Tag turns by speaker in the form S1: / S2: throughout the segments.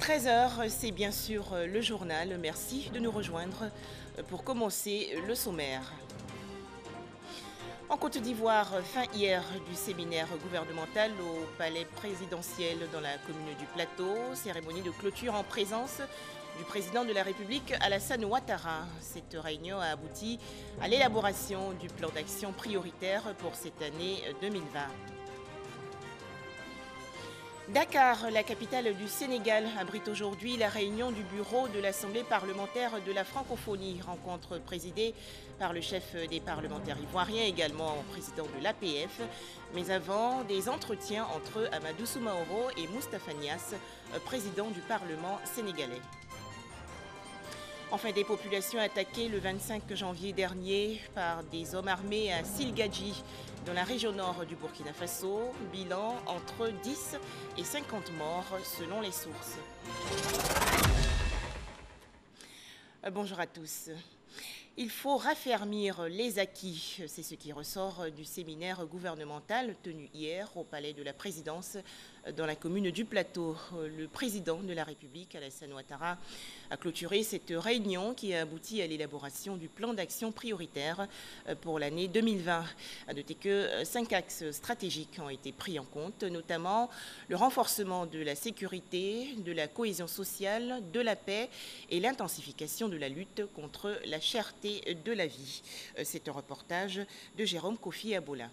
S1: 13 heures, c'est bien sûr le journal. Merci de nous rejoindre pour commencer le sommaire. En Côte d'Ivoire, fin hier du séminaire gouvernemental au palais présidentiel dans la commune du Plateau. Cérémonie de clôture en présence du président de la République, Alassane Ouattara. Cette réunion a abouti à l'élaboration du plan d'action prioritaire pour cette année 2020. Dakar, la capitale du Sénégal, abrite aujourd'hui la réunion du bureau de l'Assemblée parlementaire de la francophonie, rencontre présidée par le chef des parlementaires ivoiriens, également président de l'APF, mais avant des entretiens entre Amadou Soumaoro et Moustapha Niasse, président du Parlement sénégalais. Enfin, des populations attaquées le 25 janvier dernier par des hommes armés à Silgadji, dans la région nord du Burkina Faso. Bilan entre 10 et 50 morts selon les sources. Bonjour à tous. Il faut raffermir les acquis, c'est ce qui ressort du séminaire gouvernemental tenu hier au palais de la présidence dans la commune du Plateau. Le président de la République, Alassane Ouattara, a clôturé cette réunion qui a abouti à l'élaboration du plan d'action prioritaire pour l'année 2020. À noter que 5 axes stratégiques ont été pris en compte, notamment le renforcement de la sécurité, de la cohésion sociale, de la paix et l'intensification de la lutte contre la cherté de la vie. C'est un reportage de Jérôme Kofi Abola.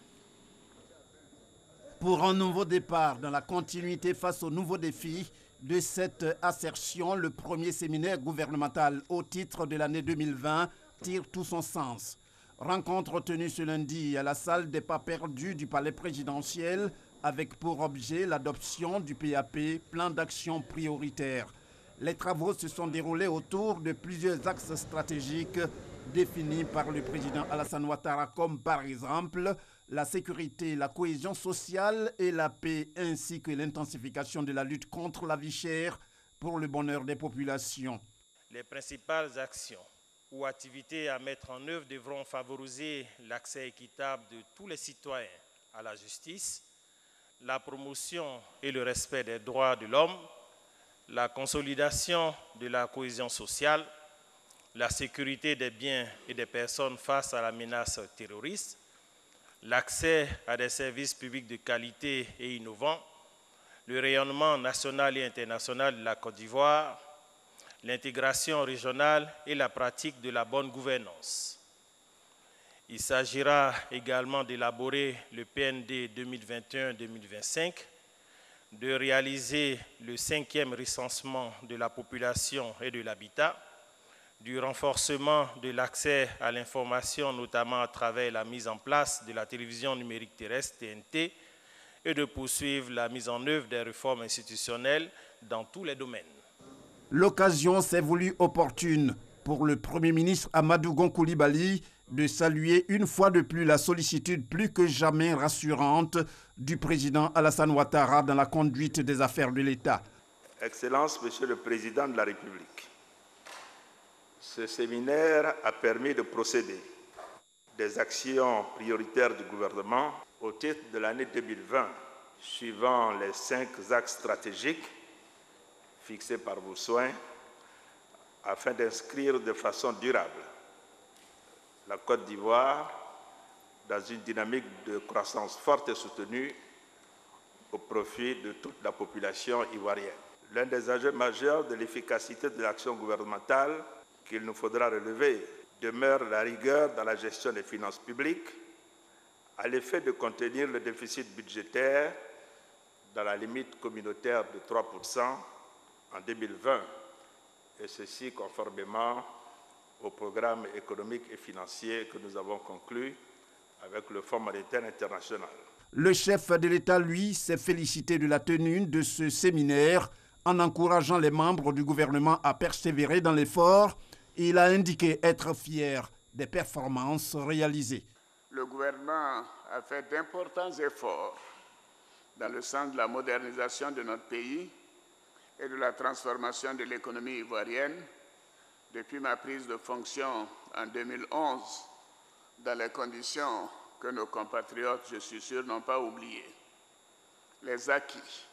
S2: Pour un nouveau départ dans la continuité face aux nouveaux défis de cette assertion, le premier séminaire gouvernemental au titre de l'année 2020 tire tout son sens. Rencontre tenue ce lundi à la salle des pas perdus du palais présidentiel avec pour objet l'adoption du PAP, plan d'action prioritaire. Les travaux se sont déroulés autour de plusieurs axes stratégiques définis par le président Alassane Ouattara, comme par exemple la sécurité, la cohésion sociale et la paix, ainsi que l'intensification de la lutte contre la vie chère pour le bonheur des populations.
S3: Les principales actions ou activités à mettre en œuvre devront favoriser l'accès équitable de tous les citoyens à la justice, la promotion et le respect des droits de l'homme, la consolidation de la cohésion sociale, la sécurité des biens et des personnes face à la menace terroriste, l'accès à des services publics de qualité et innovants, le rayonnement national et international de la Côte d'Ivoire, l'intégration régionale et la pratique de la bonne gouvernance. Il s'agira également d'élaborer le PND 2021-2025, de réaliser le 5e recensement de la population et de l'habitat, du renforcement de l'accès à l'information, notamment à travers la mise en place de la télévision numérique terrestre TNT, et de poursuivre la mise en œuvre des réformes institutionnelles dans tous les domaines.
S2: L'occasion s'est voulue opportune pour le Premier ministre Amadou Gon Coulibaly de saluer une fois de plus la sollicitude plus que jamais rassurante du président Alassane Ouattara dans la conduite des affaires de l'État.
S4: Excellence, Monsieur le Président de la République, ce séminaire a permis de procéder des actions prioritaires du gouvernement au titre de l'année 2020, suivant les 5 axes stratégiques fixés par vos soins, afin d'inscrire de façon durable la Côte d'Ivoire dans une dynamique de croissance forte et soutenue au profit de toute la population ivoirienne. L'un des enjeux majeurs de l'efficacité de l'action gouvernementale qu'il nous faudra relever demeure la rigueur dans la gestion des finances publiques, à l'effet de contenir le déficit budgétaire dans la limite communautaire de 3% en 2020, et ceci conformément au programme économique et financier que nous avons conclu avec le Fonds monétaire international.
S2: Le chef de l'État, lui, s'est félicité de la tenue de ce séminaire en encourageant les membres du gouvernement à persévérer dans l'effort. Il a indiqué être fier des performances réalisées.
S5: Le gouvernement a fait d'importants efforts dans le sens de la modernisation de notre pays et de la transformation de l'économie ivoirienne depuis ma prise de fonction en 2011, dans les conditions que nos compatriotes, je suis sûr, n'ont pas oubliées. Les acquis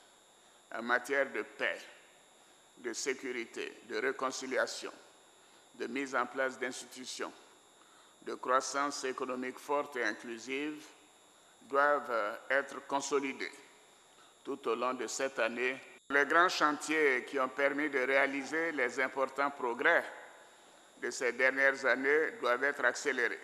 S5: en matière de paix, de sécurité, de réconciliation, de mise en place d'institutions, de croissance économique forte et inclusive doivent être consolidés tout au long de cette année. Les grands chantiers qui ont permis de réaliser les importants progrès de ces dernières années doivent être accélérés.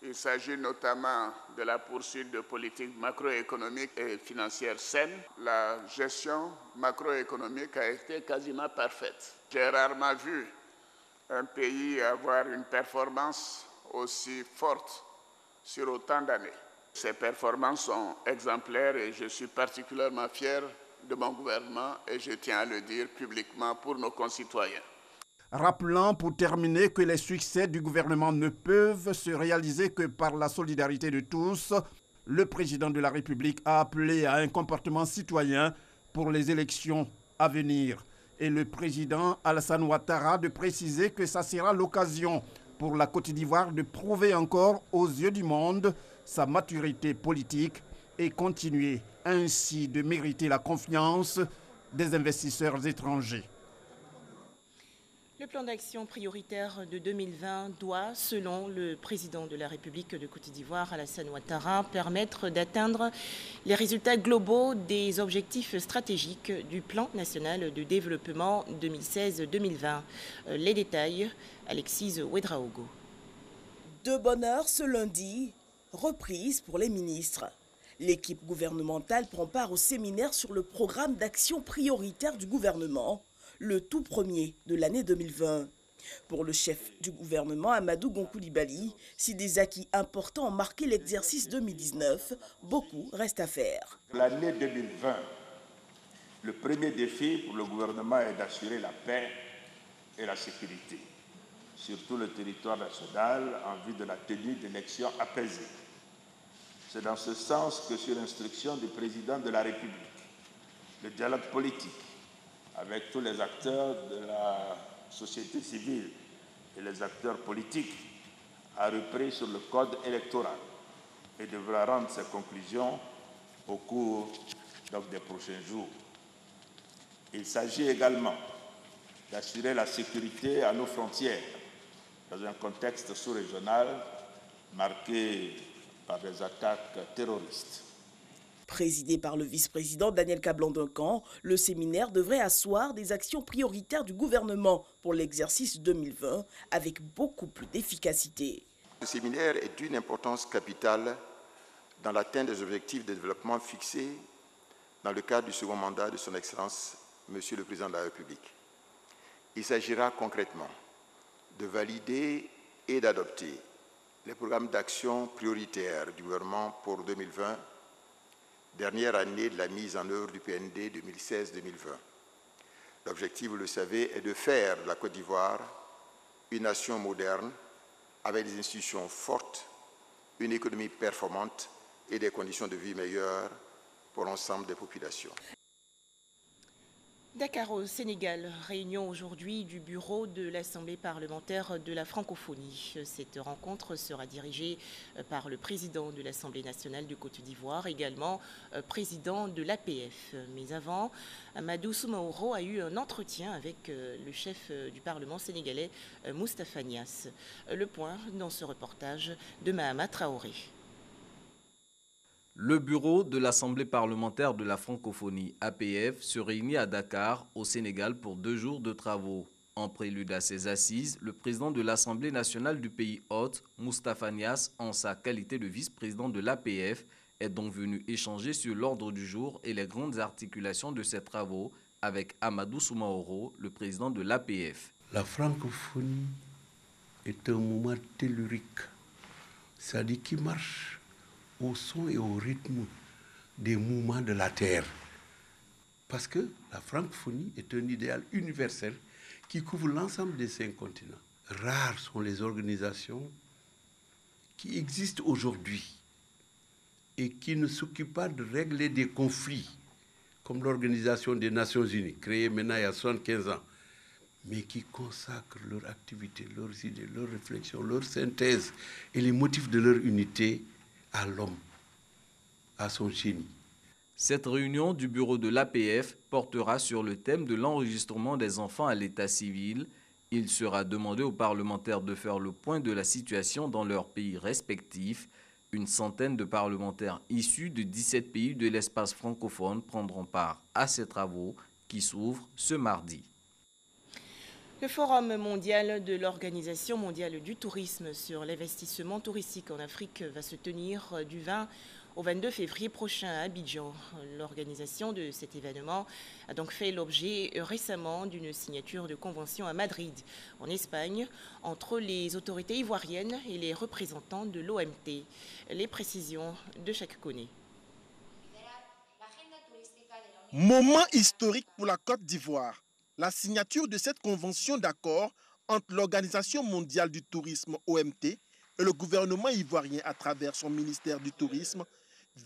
S5: Il s'agit notamment de la poursuite de politiques macroéconomiques et financières saines. La gestion macroéconomique a été quasiment parfaite. J'ai rarement vu un pays avoir une performance aussi forte sur autant d'années. Ces performances sont exemplaires et je suis particulièrement fier de mon gouvernement et je tiens à le dire publiquement pour nos concitoyens.
S2: Rappelant pour terminer que les succès du gouvernement ne peuvent se réaliser que par la solidarité de tous, le président de la République a appelé à un comportement citoyen pour les élections à venir. Et le président Alassane Ouattara de préciser que ça sera l'occasion pour la Côte d'Ivoire de prouver encore aux yeux du monde sa maturité politique et continuer ainsi de mériter la confiance des investisseurs étrangers.
S1: Le plan d'action prioritaire de 2020 doit, selon le président de la République de Côte d'Ivoire, Alassane Ouattara, permettre d'atteindre les résultats globaux des objectifs stratégiques du plan national de développement 2016-2020. Les détails, Alexis Ouedraogo.
S6: De bonne heure ce lundi, reprise pour les ministres. L'équipe gouvernementale prend part au séminaire sur le programme d'action prioritaire du gouvernement, le tout premier de l'année 2020. Pour le chef du gouvernement, Amadou Gon Coulibaly, si des acquis importants ont marqué l'exercice 2019, beaucoup reste à faire.
S4: L'année 2020, le premier défi pour le gouvernement est d'assurer la paix et la sécurité sur tout le territoire national en vue de la tenue d'élections apaisées. C'est dans ce sens que, sur instruction du président de la République, le dialogue politique avec tous les acteurs de la société civile et les acteurs politiques a repris sur le code électoral et devra rendre ses conclusions au cours des prochains jours. Il s'agit également d'assurer la sécurité à nos frontières dans un contexte sous-régional marqué par des attaques terroristes.
S6: Présidé par le vice-président Daniel Kablan-Duncan, le séminaire devrait asseoir des actions prioritaires du gouvernement pour l'exercice 2020 avec beaucoup plus d'efficacité.
S7: Ce séminaire est d'une importance capitale dans l'atteinte des objectifs de développement fixés dans le cadre du second mandat de son Excellence, Monsieur le Président de la République. Il s'agira concrètement de valider et d'adopter les programmes d'action prioritaires du gouvernement pour 2020, dernière année de la mise en œuvre du PND 2016-2020. L'objectif, vous le savez, est de faire de la Côte d'Ivoire une nation moderne avec des institutions fortes, une économie performante et des conditions de vie meilleures pour l'ensemble des populations.
S1: Dakar au Sénégal, réunion aujourd'hui du bureau de l'Assemblée parlementaire de la francophonie. Cette rencontre sera dirigée par le président de l'Assemblée nationale de Côte d'Ivoire, également président de l'APF. Mais avant, Amadou Soumaoro a eu un entretien avec le chef du Parlement sénégalais, Moustapha Niasse. Le point dans ce reportage de Mahama Traoré.
S8: Le bureau de l'Assemblée parlementaire de la francophonie, APF, se réunit à Dakar, au Sénégal, pour 2 jours de travaux. En prélude à ces assises, le président de l'Assemblée nationale du pays hôte, Moustapha Niasse, en sa qualité de vice-président de l'APF, est donc venu échanger sur l'ordre du jour et les grandes articulations de ces travaux avec Amadou Soumaoro, le président de l'APF.
S9: La francophonie est un moment tellurique, c'est-à-dire qui marche au son et au rythme des mouvements de la Terre. Parce que la francophonie est un idéal universel qui couvre l'ensemble des 5 continents. Rares sont les organisations qui existent aujourd'hui et qui ne s'occupent pas de régler des conflits, comme l'Organisation des Nations Unies, créée maintenant il y a 75 ans, mais qui consacrent leur activité, leurs idées, leurs réflexions, leur synthèse et les motifs de leur unité à l'homme, à son génie.
S8: Cette réunion du bureau de l'APF portera sur le thème de l'enregistrement des enfants à l'état civil. Il sera demandé aux parlementaires de faire le point de la situation dans leurs pays respectifs. Une centaine de parlementaires issus de 17 pays de l'espace francophone prendront part à ces travaux qui s'ouvrent ce mardi.
S1: Le Forum mondial de l'Organisation mondiale du tourisme sur l'investissement touristique en Afrique va se tenir du 20 au 22 février prochain à Abidjan. L'organisation de cet événement a donc fait l'objet récemment d'une signature de convention à Madrid, en Espagne, entre les autorités ivoiriennes et les représentants de l'OMT. Les précisions de Chaque Koné.
S10: Moment historique pour la Côte d'Ivoire. La signature de cette convention d'accord entre l'Organisation mondiale du tourisme OMT et le gouvernement ivoirien à travers son ministère du Tourisme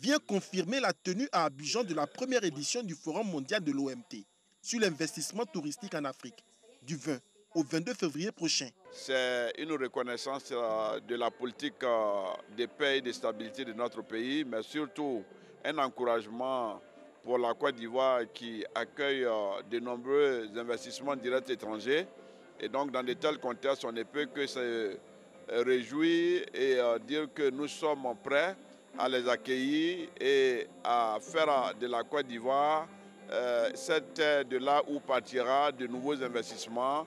S10: vient confirmer la tenue à Abidjan de la première édition du Forum mondial de l'OMT sur l'investissement touristique en Afrique, du 20 au 22 février prochain.
S11: C'est une reconnaissance de la politique de paix et de stabilité de notre pays, mais surtout un encouragement pour la Côte d'Ivoire qui accueille de nombreux investissements directs étrangers. Et donc dans de tels contextes, on ne peut que se réjouir et dire que nous sommes prêts à les accueillir et à faire de la Côte d'Ivoire cette terre de là où partira de nouveaux investissements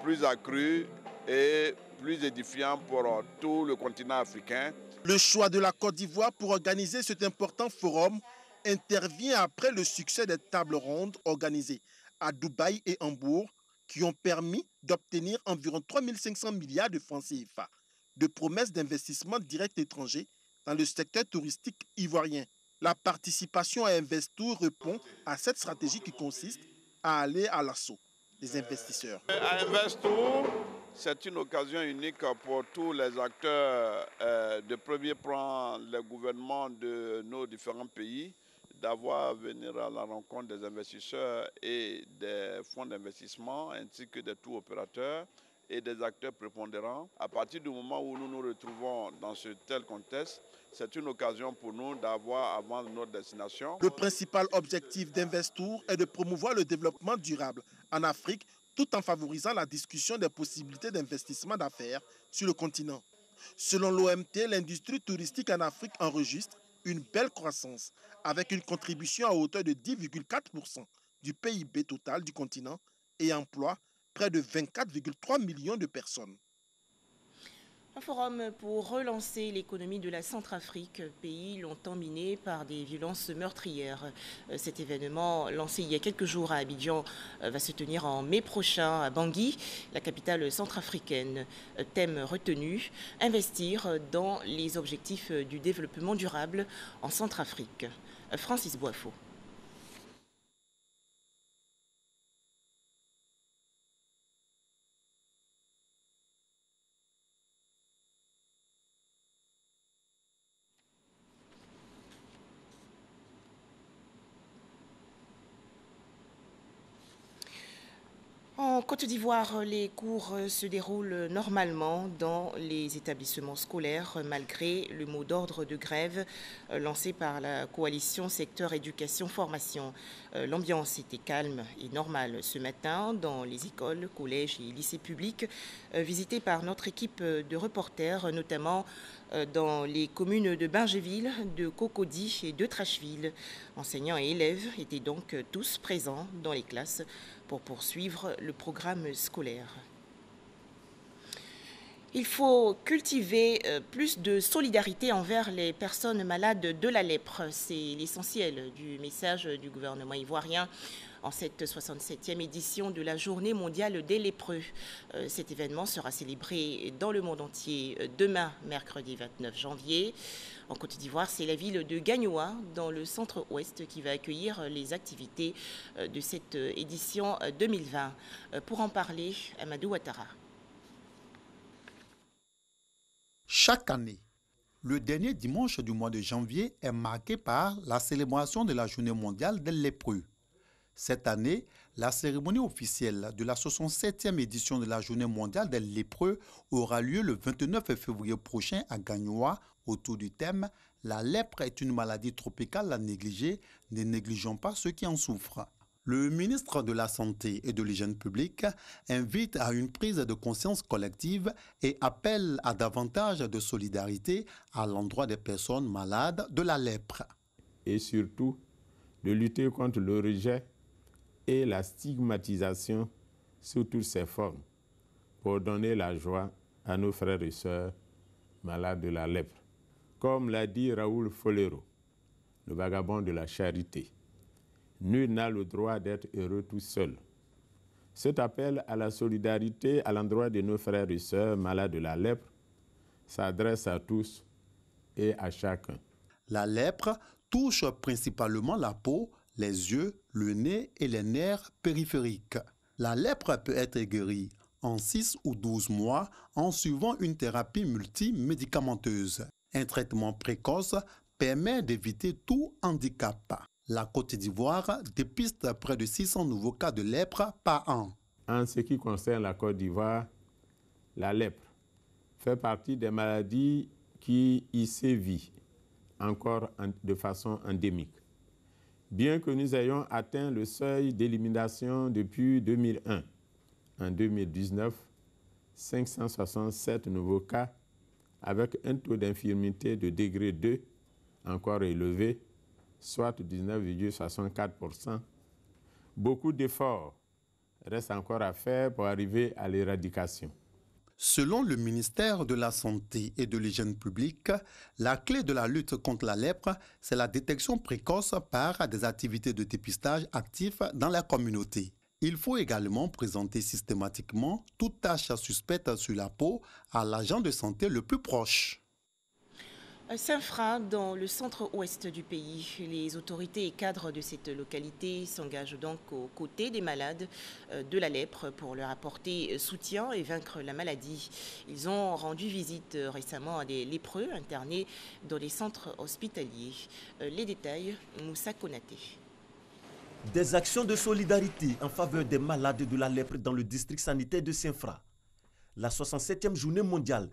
S11: plus accrus et plus édifiants pour tout le continent africain.
S10: Le choix de la Côte d'Ivoire pour organiser cet important forum intervient après le succès des tables rondes organisées à Dubaï et Hambourg qui ont permis d'obtenir environ 3 500 milliards de francs CFA de promesses d'investissement direct étrangers dans le secteur touristique ivoirien. La participation à Investour répond à cette stratégie qui consiste à aller à l'assaut des investisseurs.
S11: À Investour, c'est une occasion unique pour tous les acteurs de premier plan, les gouvernements de nos différents pays, d'avoir à venir à la rencontre des investisseurs et des fonds d'investissement ainsi que des tours opérateurs et des acteurs prépondérants. À partir du moment où nous nous retrouvons dans ce tel contexte, c'est une occasion pour nous d'avoir avant notre destination.
S10: Le principal objectif d'Investour est de promouvoir le développement durable en Afrique tout en favorisant la discussion des possibilités d'investissement d'affaires sur le continent. Selon l'OMT, l'industrie touristique en Afrique enregistre une belle croissance avec une contribution à hauteur de 10,4% du PIB total du continent et emploie près de 24,3 millions de personnes.
S1: Un forum pour relancer l'économie de la Centrafrique, pays longtemps miné par des violences meurtrières. Cet événement, lancé il y a quelques jours à Abidjan, va se tenir en mai prochain à Bangui, la capitale centrafricaine. Thème retenu, investir dans les objectifs du développement durable en Centrafrique. Francis Boifo. En Côte d'Ivoire, les cours se déroulent normalement dans les établissements scolaires malgré le mot d'ordre de grève lancé par la coalition secteur éducation-formation. L'ambiance était calme et normale ce matin dans les écoles, collèges et lycées publics visités par notre équipe de reporters, notamment dans les communes de Bingéville, de Cocody et de Tracheville. Enseignants et élèves étaient donc tous présents dans les classes pour poursuivre le programme scolaire. Il faut cultiver plus de solidarité envers les personnes malades de la lèpre. C'est l'essentiel du message du gouvernement ivoirien en cette 67e édition de la Journée mondiale des lépreux. Cet événement sera célébré dans le monde entier demain, mercredi 29 janvier. En Côte d'Ivoire, c'est la ville de Gagnoa, dans le centre-ouest, qui va accueillir les activités de cette édition 2020. Pour en parler, Amadou Ouattara.
S12: Chaque année, le dernier dimanche du mois de janvier est marqué par la célébration de la Journée mondiale des lépreux. Cette année, la cérémonie officielle de la 67e édition de la Journée mondiale des lépreux aura lieu le 29 février prochain à Gagnoa autour du thème « La lèpre est une maladie tropicale à négliger, ne négligeons pas ceux qui en souffrent. Le ministre de la Santé et de l'Hygiène publique invite à une prise de conscience collective et appelle à davantage de solidarité à l'endroit des personnes malades de la lèpre.
S13: Et surtout, de lutter contre le rejet et la stigmatisation sous toutes ses formes pour donner la joie à nos frères et sœurs malades de la lèpre. Comme l'a dit Raoul Folero, le vagabond de la charité, nul n'a le droit d'être heureux tout seul. Cet appel à la solidarité à l'endroit de nos frères et sœurs malades de la lèpre s'adresse à tous et à chacun.
S12: La lèpre touche principalement la peau, les yeux, le nez et les nerfs périphériques. La lèpre peut être guérie en 6 ou 12 mois en suivant une thérapie multimédicamenteuse. Un traitement précoce permet d'éviter tout handicap. La Côte d'Ivoire dépiste près de 600 nouveaux cas de lèpre par an.
S13: En ce qui concerne la Côte d'Ivoire, la lèpre fait partie des maladies qui y sévit encore de façon endémique. Bien que nous ayons atteint le seuil d'élimination depuis 2001, en 2019, 567 nouveaux cas avec un taux d'infirmité de degré 2 encore élevé, soit 19,64%. Beaucoup d'efforts restent encore à faire pour arriver à l'éradication.
S12: Selon le ministère de la Santé et de l'Hygiène publique, la clé de la lutte contre la lèpre, c'est la détection précoce par des activités de dépistage actifs dans la communauté. Il faut également présenter systématiquement toute tache suspecte sur la peau à l'agent de santé le plus proche.
S1: Saint-Fra, dans le centre-ouest du pays, les autorités et cadres de cette localité s'engagent donc aux côtés des malades de la lèpre pour leur apporter soutien et vaincre la maladie. Ils ont rendu visite récemment à des lépreux internés dans les centres hospitaliers. Les détails, Moussa Konaté.
S14: Des actions de solidarité en faveur des malades de la lèpre dans le district sanitaire de Saint-Fra. La 67e journée mondiale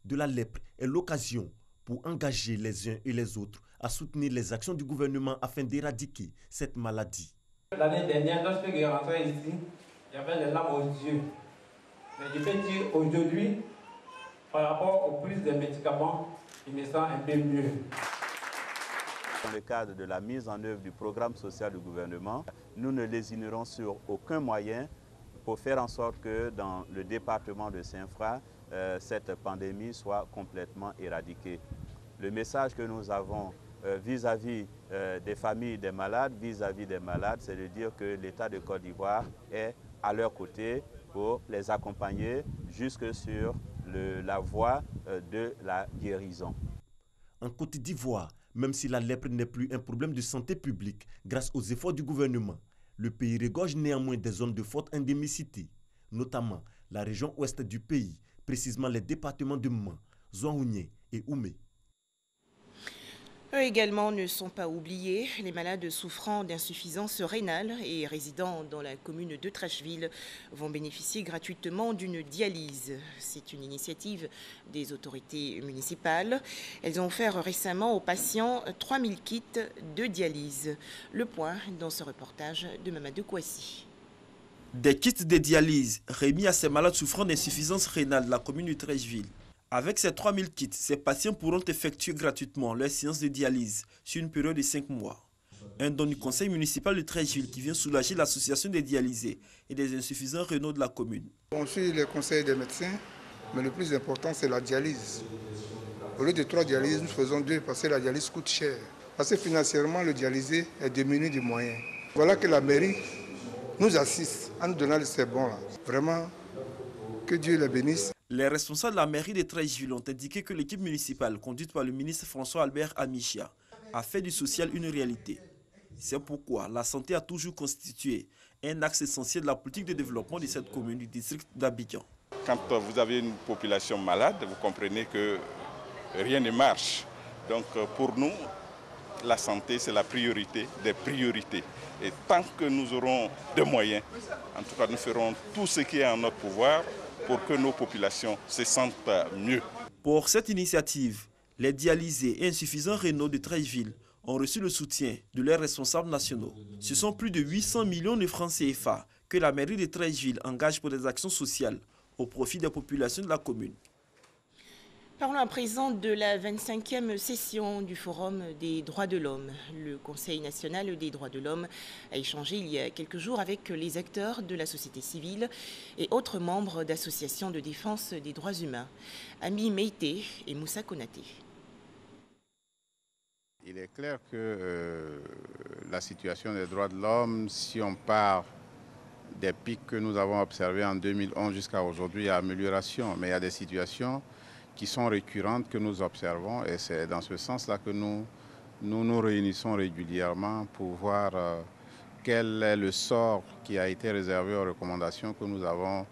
S14: de la lèpre est l'occasion pour engager les uns et les autres à soutenir les actions du gouvernement afin d'éradiquer cette maladie.
S15: L'année dernière, lorsque je rentrais ici, j'avais les larmes aux yeux. Mais je peux dire aujourd'hui, par rapport au prix des médicaments, je me sens un peu mieux.
S16: Dans le cadre de la mise en œuvre du programme social du gouvernement, nous ne lésinerons sur aucun moyen pour faire en sorte que dans le département de Saint-Fra, cette pandémie soit complètement éradiquée. Le message que nous avons vis-à-vis des familles des malades, c'est de dire que l'État de Côte d'Ivoire est à leur côté pour les accompagner jusque sur la voie de la guérison.
S14: En Côte d'Ivoire, même si la lèpre n'est plus un problème de santé publique, grâce aux efforts du gouvernement, le pays regorge néanmoins des zones de forte endémicité, notamment la région ouest du pays, précisément les départements de Man, Zouaounié et Oumé.
S1: Eux également ne sont pas oubliés. Les malades souffrant d'insuffisance rénale et résidant dans la commune de Trècheville vont bénéficier gratuitement d'une dialyse. C'est une initiative des autorités municipales. Elles ont offert récemment aux patients 3000 kits de dialyse. Le point dans ce reportage de Mamadou Kouassi.
S17: Des kits de dialyse remis à ces malades souffrant d'insuffisance rénale de la commune de Trècheville. Avec ces 3000 kits, ces patients pourront effectuer gratuitement leur séance de dialyse sur une période de 5 mois. Un don du conseil municipal de Trècheville qui vient soulager l'association des dialysés et des insuffisants rénaux de la commune.
S18: On suit les conseils des médecins, mais le plus important c'est la dialyse. Au lieu de 3 dialyses, nous faisons 2 parce que la dialyse coûte cher. Parce que financièrement, le dialysé est démuni de moyens. Voilà que la mairie nous assiste en nous donnant ces bons-là. Vraiment, que Dieu les bénisse.
S17: Les responsables de la mairie de Trècheville ont indiqué que l'équipe municipale, conduite par le ministre François-Albert Amichia, a fait du social une réalité. C'est pourquoi la santé a toujours constitué un axe essentiel de la politique de développement de cette commune du district d'Abidjan.
S11: Quand vous avez une population malade, vous comprenez que rien ne marche. Donc pour nous, la santé, c'est la priorité des priorités. Et tant que nous aurons des moyens, en tout cas nous ferons tout ce qui est en notre pouvoir pour que nos populations se sentent mieux.
S17: Pour cette initiative, Les dialysés et insuffisants rénaux de Treichville ont reçu le soutien de leurs responsables nationaux. Ce sont plus de 800 millions de francs CFA que la mairie de Treichville engage pour des actions sociales au profit des populations de la commune.
S1: Parlons à présent de la 25e session du Forum des droits de l'homme. Le Conseil national des droits de l'homme a échangé il y a quelques jours avec les acteurs de la société civile et autres membres d'associations de défense des droits humains, Ami Meïté et Moussa Konaté.
S19: Il est clair que la situation des droits de l'homme, si on part des pics que nous avons observés en 2011 jusqu'à aujourd'hui, il y a amélioration, mais il y a des situations qui sont récurrentes que nous observons et c'est dans ce sens-là que nous réunissons régulièrement pour voir quel est le sort qui a été réservé aux recommandations que nous avons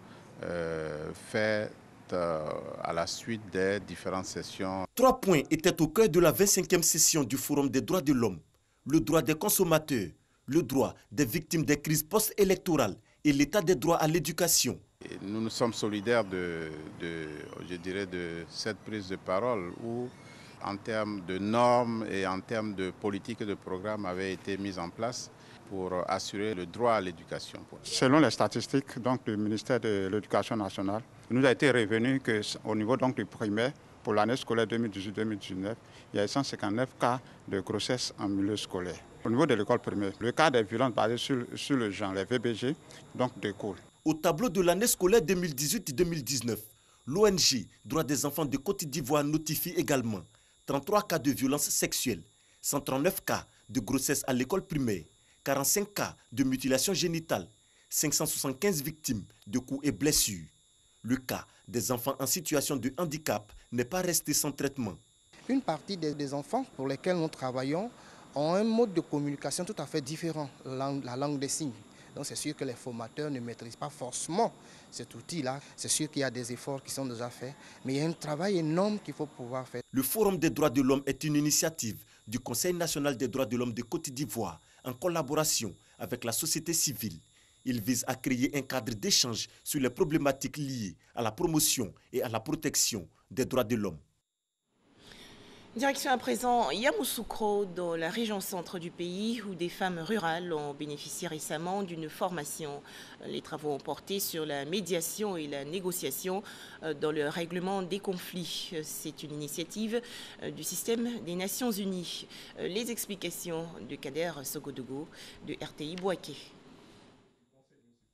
S19: faites à la suite des différentes sessions.
S14: 3 points étaient au cœur de la 25e session du Forum des droits de l'homme. Le droit des consommateurs, le droit des victimes des crises post-électorales et l'état des droits à l'éducation.
S19: Nous nous sommes solidaires de cette prise de parole où, en termes de normes et en termes de politique et de programmes, avaient été mises en place pour assurer le droit à l'éducation.
S20: Selon les statistiques du ministère de l'Éducation nationale, il nous a été revenu qu'au niveau du primaire, pour l'année scolaire 2018-2019, il y a 159 cas de grossesse en milieu scolaire. Au niveau de l'école primaire, le cas des violences basées sur le genre, les VBG, découle.
S14: Au tableau de l'année scolaire 2018-2019, l'ONG Droits des enfants de Côte d'Ivoire notifie également 33 cas de violences sexuelles, 139 cas de grossesse à l'école primaire, 45 cas de mutilation génitale, 575 victimes de coups et blessures. Le cas des enfants en situation de handicap n'est pas resté sans traitement.
S21: Une partie des enfants pour lesquels nous travaillons ont un mode de communication tout à fait différent, la langue des signes. Donc c'est sûr que les formateurs ne maîtrisent pas forcément cet outil-là. C'est sûr qu'il y a des efforts qui sont déjà faits, mais il y a un travail énorme qu'il faut pouvoir faire.
S14: Le Forum des droits de l'homme est une initiative du Conseil national des droits de l'homme de Côte d'Ivoire en collaboration avec la société civile. Il vise à créer un cadre d'échange sur les problématiques liées à la promotion et à la protection des droits de l'homme.
S1: Direction à présent Yamoussoukro, dans la région centre du pays, où des femmes rurales ont bénéficié récemment d'une formation. Les travaux ont porté sur la médiation et la négociation dans le règlement des conflits. C'est une initiative du système des Nations Unies. Les explications de Kader Sogodogo de RTI Bouaké.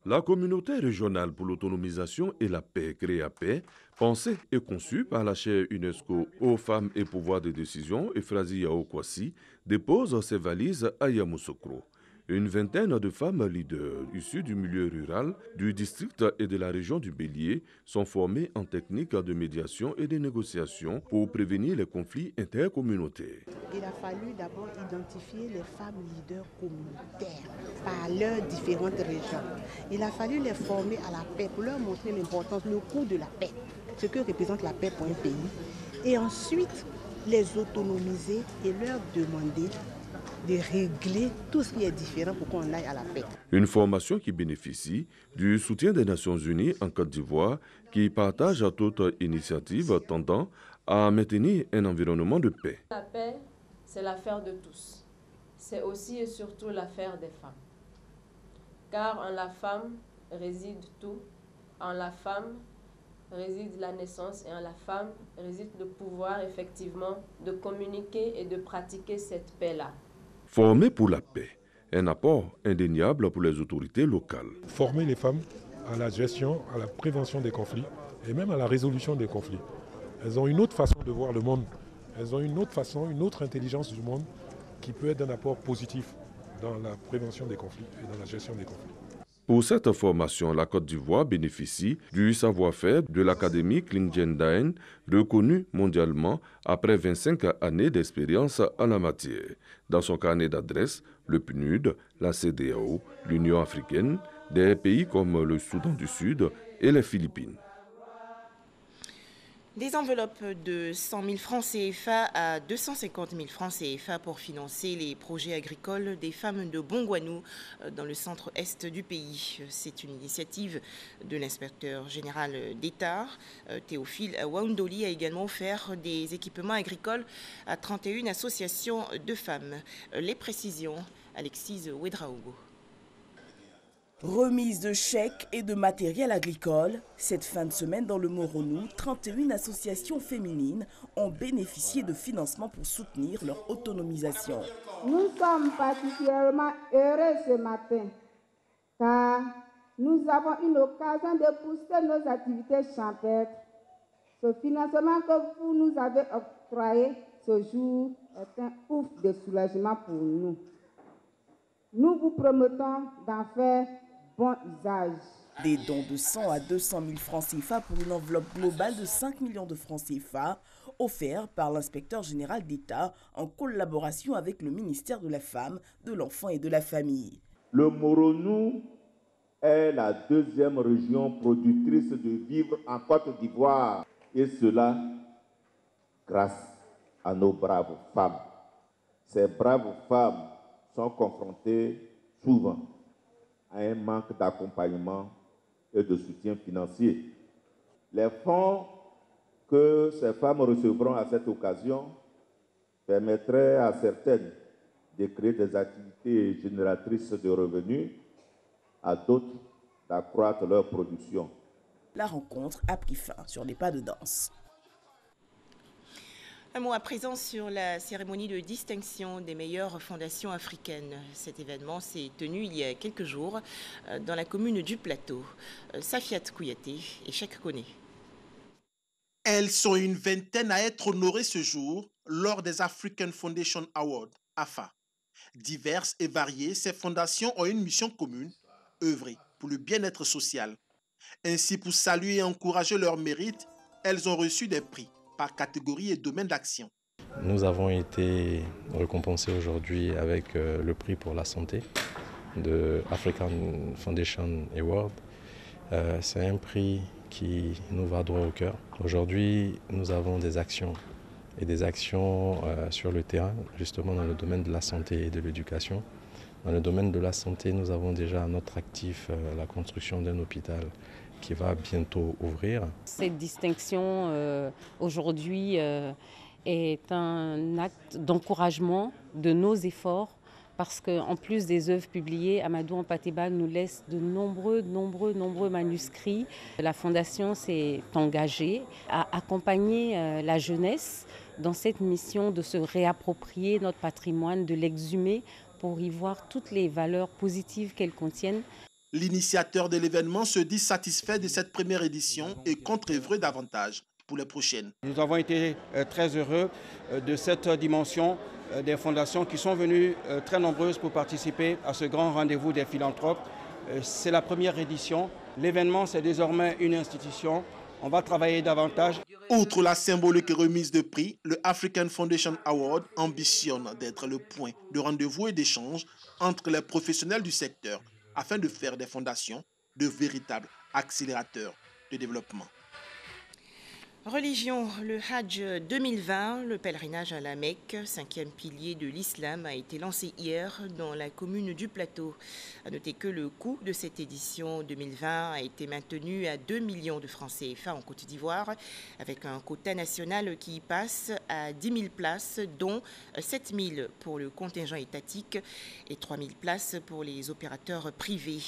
S22: La communauté régionale pour l'autonomisation et la paix, CREAPAIX, pensée et conçue par la chaire UNESCO aux femmes et pouvoirs de décision, Efrazi Yaokwasi, dépose ses valises à Yamoussoukro. Une vingtaine de femmes leaders issues du milieu rural, du district et de la région du Bélier sont formées en techniques de médiation et de négociation pour prévenir les conflits intercommunautaires.
S23: Il a fallu d'abord identifier les femmes leaders communautaires par leurs différentes régions. Il a fallu les former à la paix pour leur montrer l'importance, le coût de la paix, ce que représente la paix pour un pays. Et ensuite, les autonomiser et leur demander de régler tout ce qui est différent pour qu'on aille à la paix.
S22: Une formation qui bénéficie du soutien des Nations Unies en Côte d'Ivoire, qui partage toute initiative tendant à maintenir un environnement de paix.
S24: La paix, c'est l'affaire de tous. C'est aussi et surtout l'affaire des femmes. Car en la femme réside tout. En la femme réside la naissance et en la femme réside le pouvoir effectivement de communiquer et de pratiquer cette paix-là.
S22: Former pour la paix, un apport indéniable pour les autorités locales.
S25: Former les femmes à la gestion, à la prévention des conflits et même à la résolution des conflits. Elles ont une autre façon de voir le monde, elles ont une autre façon, une autre intelligence du monde qui peut être un apport positif dans la prévention des conflits et dans la gestion des conflits.
S22: Pour cette formation, la Côte d'Ivoire bénéficie du savoir-faire de l'Académie Klingjendain, reconnue mondialement après 25 années d'expérience en la matière. Dans son carnet d'adresses, le PNUD, la CEDEAO, l'Union africaine, des pays comme le Soudan du Sud et les Philippines.
S1: Des enveloppes de 100 000 francs CFA à 250 000 francs CFA pour financer les projets agricoles des femmes de Bongouanou dans le centre-est du pays. C'est une initiative de l'inspecteur général d'État. Théophile Waoundoli a également offert des équipements agricoles à 31 associations de femmes. Les précisions, Alexis Ouedraogo.
S2: Remise de chèques et de matériel agricole. Cette fin de semaine dans le Moronou, 31 associations féminines ont bénéficié de financements pour soutenir leur autonomisation.
S3: Nous sommes particulièrement heureux ce matin car nous avons une occasion de pousser nos activités champêtres. Ce financement que vous nous avez octroyé ce jour est un ouf de soulagement pour nous. Nous vous promettons d'en faire bon usage.
S2: Des dons de 100 à 200 000 francs CFA pour une enveloppe globale de 5 millions de francs CFA offerts par l'inspecteur général d'État en collaboration avec le ministère de la Femme, de l'Enfant et de la Famille.
S4: Le Moronou est la deuxième région productrice de vivres en Côte d'Ivoire. Et cela grâce à nos braves femmes. Ces braves femmes sont confrontées souvent à un manque d'accompagnement et de soutien financier. Les fonds que ces femmes recevront à cette occasion permettraient à certaines de créer des activités génératrices de revenus, à d'autres d'accroître leur production.
S2: La rencontre a pris fin sur les pas de danse.
S1: Un mot à présent sur la cérémonie de distinction des meilleures fondations africaines. Cet événement s'est tenu il y a quelques jours dans la commune du Plateau. Safiat Kouyaté et Cheikh Koné.
S10: Elles sont une vingtaine à être honorées ce jour lors des African Foundation Awards, AFA. Diverses et variées, ces fondations ont une mission commune, œuvrer pour le bien-être social. Ainsi, pour saluer et encourager leur mérite, elles ont reçu des prix par catégorie et domaine d'action.
S5: Nous avons été récompensés aujourd'hui avec le prix pour la santé de African Foundation Award. C'est un prix qui nous va droit au cœur. Aujourd'hui, nous avons des actions sur le terrain, justement dans le domaine de la santé et de l'éducation. Dans le domaine de la santé, nous avons déjà à notre actif la construction d'un hôpital qui va bientôt ouvrir.
S6: Cette distinction aujourd'hui est un acte d'encouragement de nos efforts parce qu'en plus des œuvres publiées, Amadou Hampâté-Bâ nous laisse de nombreux manuscrits. La Fondation s'est engagée à accompagner la jeunesse dans cette mission de se réapproprier notre patrimoine, de l'exhumer pour y voir toutes les valeurs positives qu'elles contiennent.
S10: L'initiateur de l'événement se dit satisfait de cette première édition et compte œuvrer davantage pour les prochaines.
S26: Nous avons été très heureux de cette dimension des fondations qui sont venues très nombreuses pour participer à ce grand rendez-vous des philanthropes. C'est la première édition. L'événement, c'est désormais une institution. On va travailler davantage.
S10: Outre la symbolique remise de prix, le African Foundation Award ambitionne d'être le point de rendez-vous et d'échange entre les professionnels du secteur afin de faire des fondations de véritables accélérateurs de développement.
S1: Religion, le Hajj 2020, le pèlerinage à la Mecque, 5e pilier de l'islam, a été lancé hier dans la commune du Plateau. À noter que le coût de cette édition 2020 a été maintenu à 2 millions de francs CFA en Côte d'Ivoire, avec un quota national qui passe à 10 000 places, dont 7 000 pour le contingent étatique et 3 000 places pour les opérateurs privés.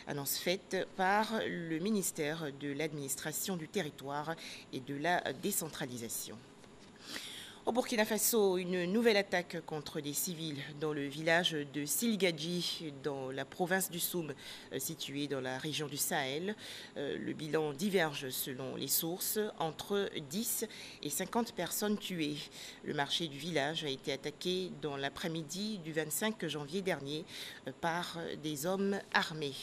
S1: Annonce faite par le ministère de l'administration du territoire et de la décentralisation. Au Burkina Faso, une nouvelle attaque contre des civils dans le village de Silgadji, dans la province du Soum, située dans la région du Sahel. Le bilan diverge selon les sources, entre 10 et 50 personnes tuées. Le marché du village a été attaqué dans l'après-midi du 25 janvier dernier par des hommes armés.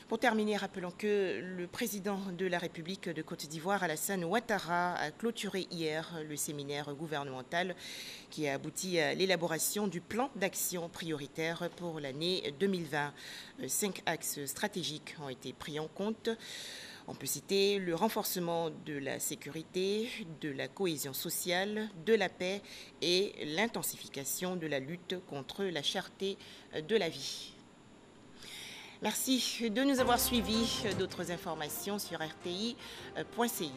S1: Pour terminer, rappelons que le président de la République de Côte d'Ivoire, Alassane Ouattara, a clôturé hier le séminaire gouvernemental qui a abouti à l'élaboration du plan d'action prioritaire pour l'année 2020. 5 axes stratégiques ont été pris en compte. On peut citer le renforcement de la sécurité, de la cohésion sociale, de la paix et l'intensification de la lutte contre la cherté de la vie. Merci de nous avoir suivis. D'autres informations sur rti.ci.